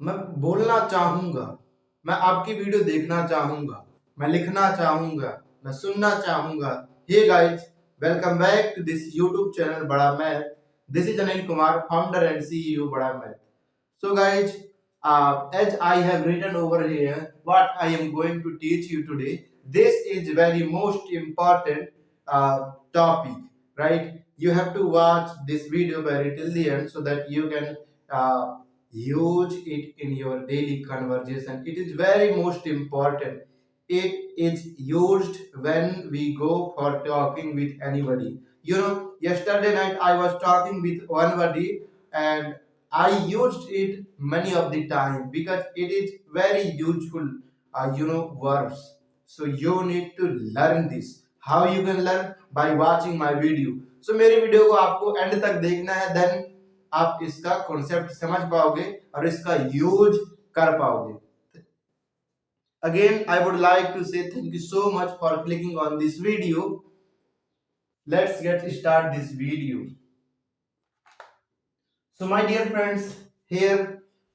मैं बोलना चाहूंगा, मैं आपकी वीडियो देखना चाहूंगा, मैं लिखना चाहूंगा, मैं सुनना चाहूंगा। Hey guys, welcome back to this YouTube channel Bada math. This is Anil Kumar, founder and CEO Bada math. So guys, as I have written over here what I am going to teach you today, this is very most important topic, right? You have to watch this video very till the end so that you can uh, use it in your daily conversation. It is very most important. It is used when we go for talking with anybody. You know, yesterday night I was talking with one buddy, and I used it many of the time because it is very useful, verbs. So you need to learn this. How you can learn? By watching my video. So मेरी video को आपको and तक देखना है, then आप इसका concept समझ पाओगे और इसका यूज कर पाओगे. Again, I would like to say thank you so much for clicking on this video. Let's get start this video. So my dear friends, here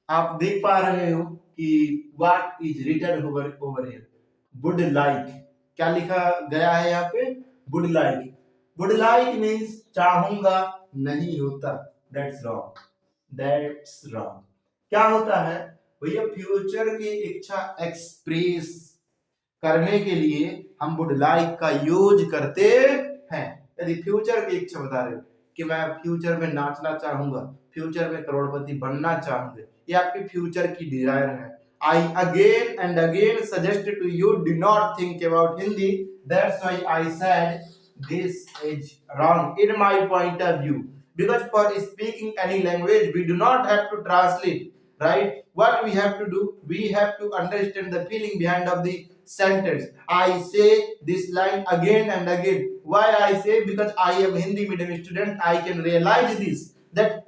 आप देख पा रहे हो कि what is written over here. Would like, क्या लिखा गया है यहाँ पे? Would like. Would like means चाहूंगा नहीं होता. That's wrong. That's wrong. क्या होता है भैया? फ्यूचर की इच्छा एक्सप्रेस करने के लिए हम वुड लाइक का यूज करते हैं. यदि फ्यूचर की इच्छा बता रहे हो कि मैं फ्यूचर में नाचना चाहूंगा, फ्यूचर में करोड़पति बनना चाहूंगा, ये आपकी फ्यूचर की डिजायर है. I again and again suggest to you, do not think about Hindi. That's why I said this is wrong in my point of view. Because for speaking any language, we do not have to translate, right? What we have to do, we have to understand the feeling behind of the sentence. I say this line again and again. Why I say? Because I am Hindi medium student. I can realize this, that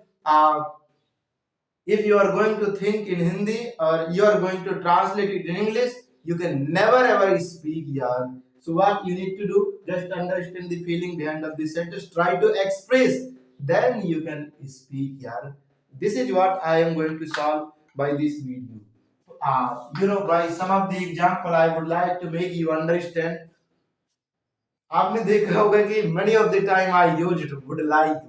if you are going to think in Hindi or you are going to translate it in English, you can never ever speak, yaar. So what you need to do, just understand the feeling behind of the sentence, try to express, then you can speak, yaar. This is what I am going to solve by this video. By some of the example, I would like to make you understand. आपने देखा होगा कि many of the time I used would like.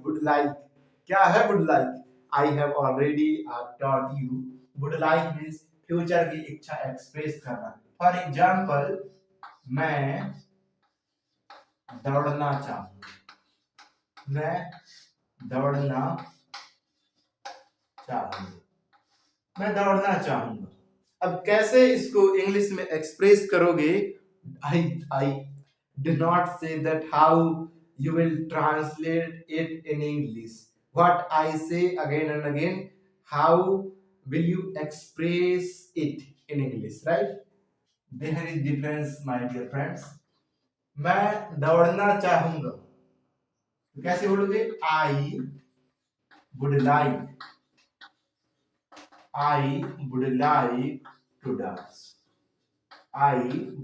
क्या है would like? I have already taught you. Would like means future की इच्छा express करना. For example, मैं दौड़ना चाहूंगा. मैं दौड़ना चाहूंगा. मैं दौड़ना चाहूंगा. अब कैसे इसको इंग्लिश में एक्सप्रेस करोगे? I do not say that how you will translate it in English. What I say again and again, how will you express it in English, right? There is difference, my dear friends. मैं दौड़ना चाहूंगा, तो कैसे बोलोगे? I would like to dance. I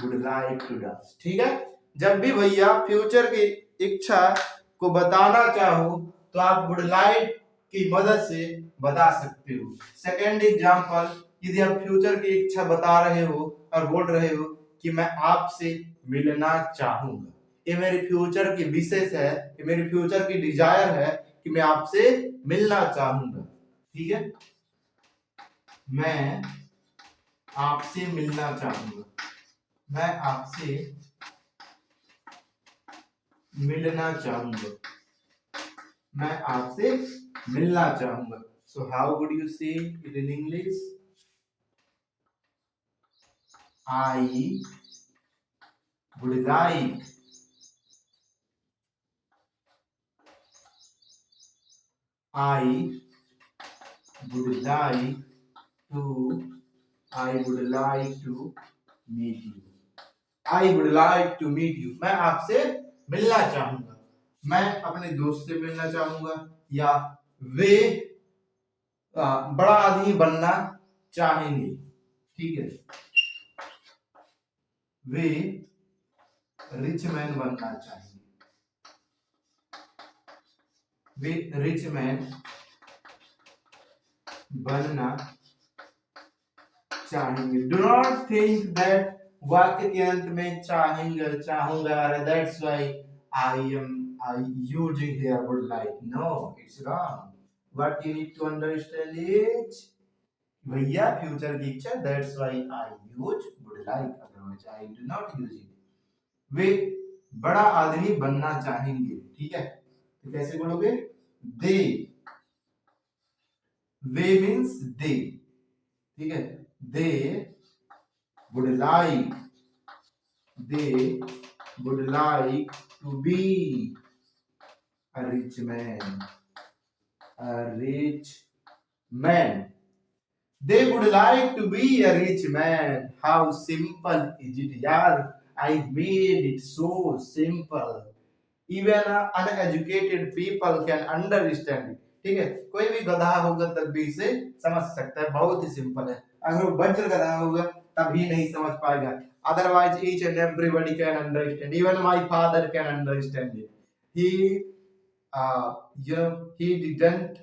would like to dance. ठीक है. जब भी भैया फ्यूचर की इच्छा को बताना चाहो तो आप वुड लाइक की मदद से बता सकते हो. सेकेंड एग्जांपल, यदि आप फ्यूचर की इच्छा बता रहे हो और बोल रहे हो कि मैं आपसे मिलना चाहूंगा, ये मेरी फ्यूचर की विशेष है, ये मेरी फ्यूचर की डिजायर है कि मैं आपसे मिलना चाहूंगा. ठीक है. मैं आपसे मिलना चाहूंगा. मैं आपसे मिलना चाहूंगा. मैं आपसे मिलना चाहूंगा. So how would you say it in English? I would like I would like to meet you. I would like to meet you. मैं आपसे मिलना चाहूंगा. मैं अपने दोस्त से मिलना चाहूंगा, या वे बड़ा आदमी बनना चाहेंगे. ठीक है. वे रिच मैन बनना चाहेंगे. वे रिच मैन बनना चाहेंगे। डू नॉट थिंक दैट वाक्य के अंत में चाहेंगे चाहूंगा, that's why I using here would like, no it's wrong. What you need to understand is भैया फ्यूचर की इच्छा, that's why I use would like, otherwise I do not use it. वे बड़ा आदमी बनना चाहेंगे, ठीक है, तो कैसे बोलोगे? दे, वे मीन्स दे, ठीक है, they would like, they would like to be a rich man, a rich man. They would like to be a rich man. How simple is it, yaar? I made it so simple. Even uneducated people can understand it. ठीक है, कोई भी गधा होगा तब भी इसे समझ सकता है, बहुत ही सिंपल है। अगर वो बज्र गधा होगा तभी नहीं समझ पाएगा, otherwise each and everybody can understand, even my father can understand it. He he didn't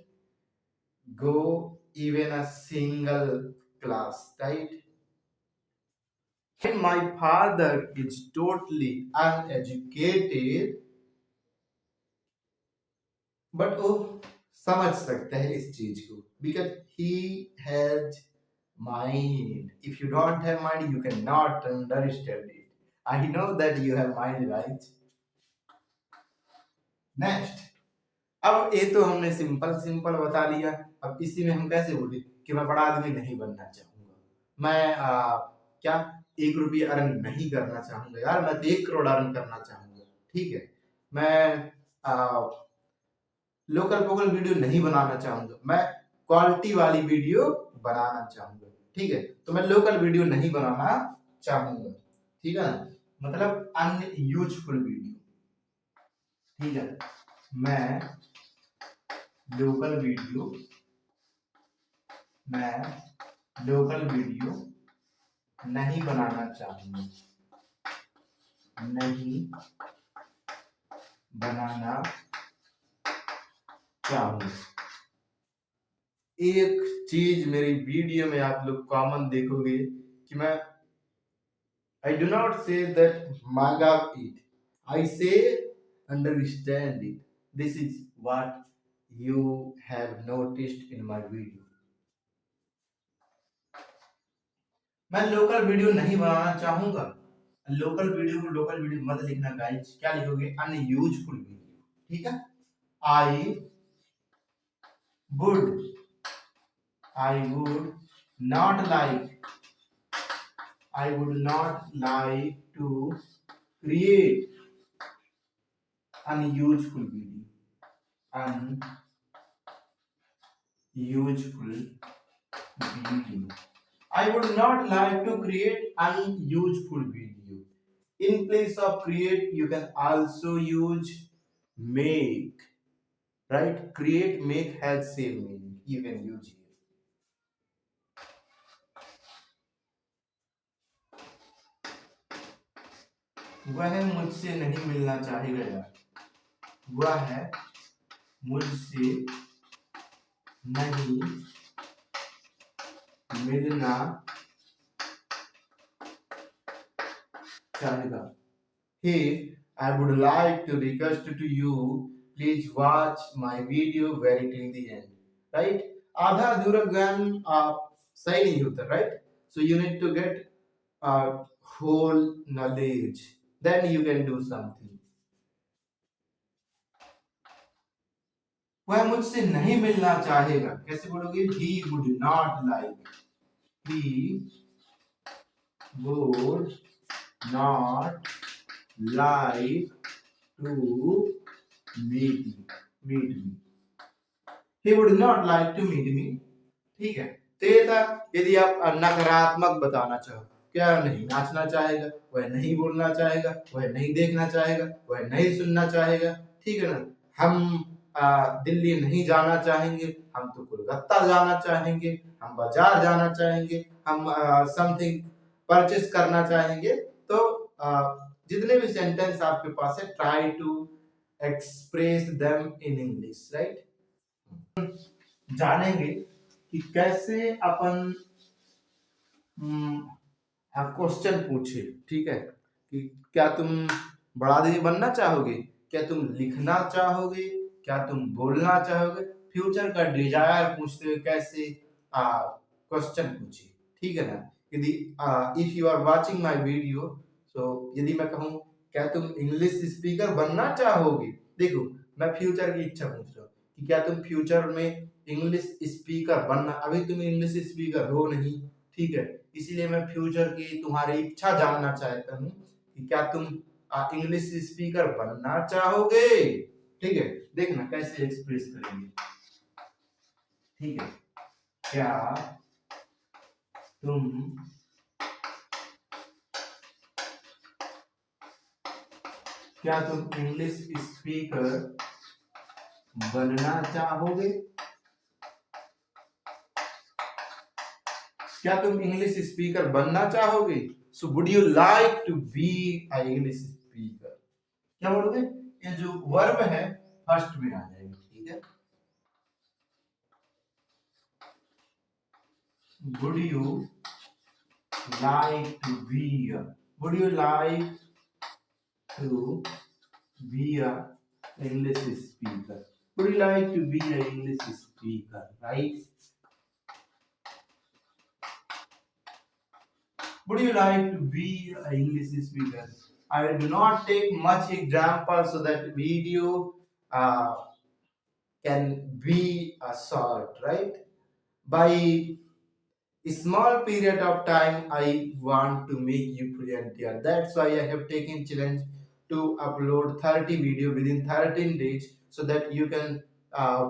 go even a single class, right? And my father is totally uneducated, but वो समझ सकता है इस चीज को, because he has mind. If you don't have mind, you cannot understand it. I know that you have mind, right? Next, अब ये तो हमने सिंपल सिंपल बता लिया। अब इसी में हम कैसे बोले कि मैं बड़ा आदमी नहीं बनना चाहूंगा, मैं क्या 1 रुपये अर्न नहीं करना चाहूंगा, यार मैं 1 करोड़ अर्न करना चाहूंगा, ठीक है, मैं लोकल पोकल वीडियो नहीं बनाना चाहूंगा, मैं क्वालिटी वाली वीडियो बनाना चाहूंगा, ठीक है, तो मैं लोकल वीडियो नहीं बनाना चाहूंगा, ठीक है ना, मतलब अनयूजफुल वीडियो, ठीक है, मैं लोकल वीडियो नहीं बनाना चाहूंगा, नहीं बनाना चाहूंगा। एक चीज मेरी वीडियो में आप लोग कॉमन देखोगे कि मैं I do not say that manga it, I say understand it. This is what you have noticed in my video. मैं लोकल वीडियो नहीं बनाना चाहूंगा, लोकल वीडियो को लोकल वीडियो मत लिखना गाइस, क्या लिखोगे? अनयूजफुल वीडियो, ठीक है। I would not like to create unuseful video, I would not like to create unuseful video. In place of create, you can also use make, right? Create, make has same meaning. You can use here. वह मुझसे नहीं मिलना चाहेगा यार, वह मुझसे नहीं मिलना चाहेगा। Hey, I would like to request to you, please watch my video very till the end, right? आधा अधूरा ज्ञान सही नहीं होता, right? So you need to get whole knowledge, then you can do something. वह मुझसे नहीं मिलना चाहेगा, कैसे बोलोगे? He would not like, he would not like to meet me. He would not like to meet me, ठीक है। तो ये था, यदि आप नकारात्मक बताना चाहो, क्या नहीं नाचना चाहेगा, वह नहीं बोलना चाहेगा, वह नहीं देखना चाहेगा, वह नहीं सुनना चाहेगा, ठीक है ना। हम दिल्ली नहीं जाना चाहेंगे, हम तो कोलकाता जाना चाहेंगे, हम बाजार जाना चाहेंगे, हम समथिंग परचेस करना चाहेंगे। तो जितने भी सेंटेंस आपके पास है, try to express them in English, right. जानेंगे कि कैसे अपन हम्म, आप क्वेश्चन पूछे, ठीक है, कि क्या तुम बड़ा आदमी बनना चाहोगे, क्या तुम लिखना चाहोगे, क्या तुम बोलना चाहोगे। फ्यूचर का डिजायर पूछते हुए कैसे क्वेश्चन पूछे, ठीक है ना। यदि if you are watching my video, so यदि मैं कहूँ क्या तुम इंग्लिश स्पीकर बनना चाहोगे, देखो मैं फ्यूचर की इच्छा पूछ रहा हूँ कि क्या तुम फ्यूचर में इंग्लिश स्पीकर बनना, अभी तुम इंग्लिश स्पीकर हो नहीं, ठीक है, इसीलिए मैं फ्यूचर की तुम्हारी इच्छा जानना चाहता हूँ कि क्या तुम इंग्लिश स्पीकर बनना चाहोगे, ठीक है। देखना कैसे एक्सप्रेस करेंगे, ठीक है। क्या तुम क्या तुम इंग्लिश स्पीकर बनना चाहोगे, क्या तुम इंग्लिश स्पीकर बनना चाहोगे। So would you like to be a English speaker, क्या बोलोगे, ये जो वर्ब है फर्स्ट में आ जाएगा, ठीक है। Would you like to be a, would you like to be a English speaker, would you like to be a English speaker, right? Would you like to be a English speaker. I do not take much example so that video uh, can be a short, right? By a small period of time I want to make you fluent here. That's why I have taken challenge to upload 30 video within 13 days so that uh,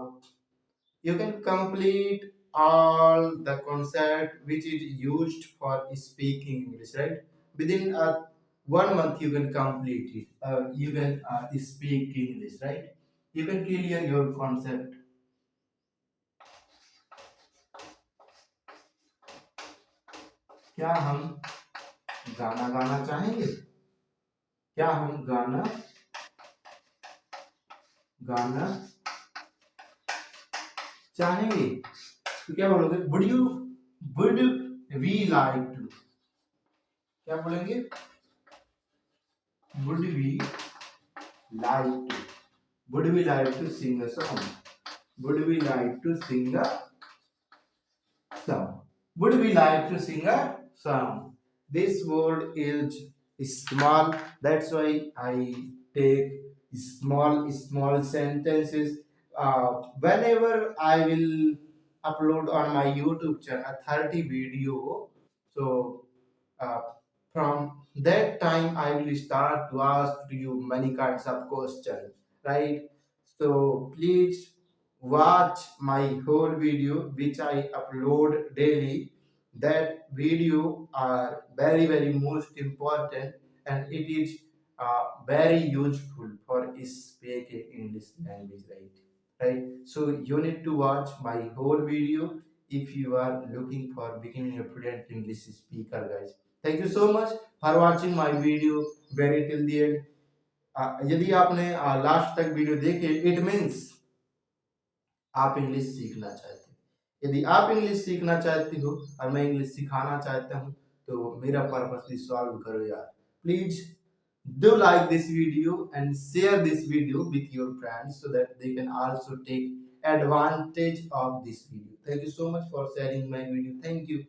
you can complete all the concept which is used for speaking English, right? Within 1 month you can complete it, you can speak English, right? You can clear your concept. क्या हम गाना गाना चाहेंगे, क्या हम गाना गाना चाहेंगे, तो क्या बोलोगे, वुड वी लाइक टू, क्या बोलेंगे, would we like to, would we like to sing a song, would we like to sing a song, would we like to sing a song. This word is small, that's why I take small sentences. Whenever I will upload on my YouTube channel a 30 video, so uh, from that time I will start to ask you many kinds of questions, right? So please watch my whole video which I upload daily. That video are very most important, and it is very useful for speaking English language, right? So you need to watch my whole video if you are looking for becoming a fluent English speaker, guys. Thank you so much for watching my video very till the end. यदि आपने last तक video देखे, it means आप English सीखना चाहते हैं। यदि आप इंग्लिश सीखना चाहते हो और मैं इंग्लिश सिखाना चाहता हूँ, तो मेरा पर्पस भी सॉल्व करो यार। Please do like this video and share this video with your friends so that they can also take advantage of this video. Thank you so much for sharing my video. Thank you.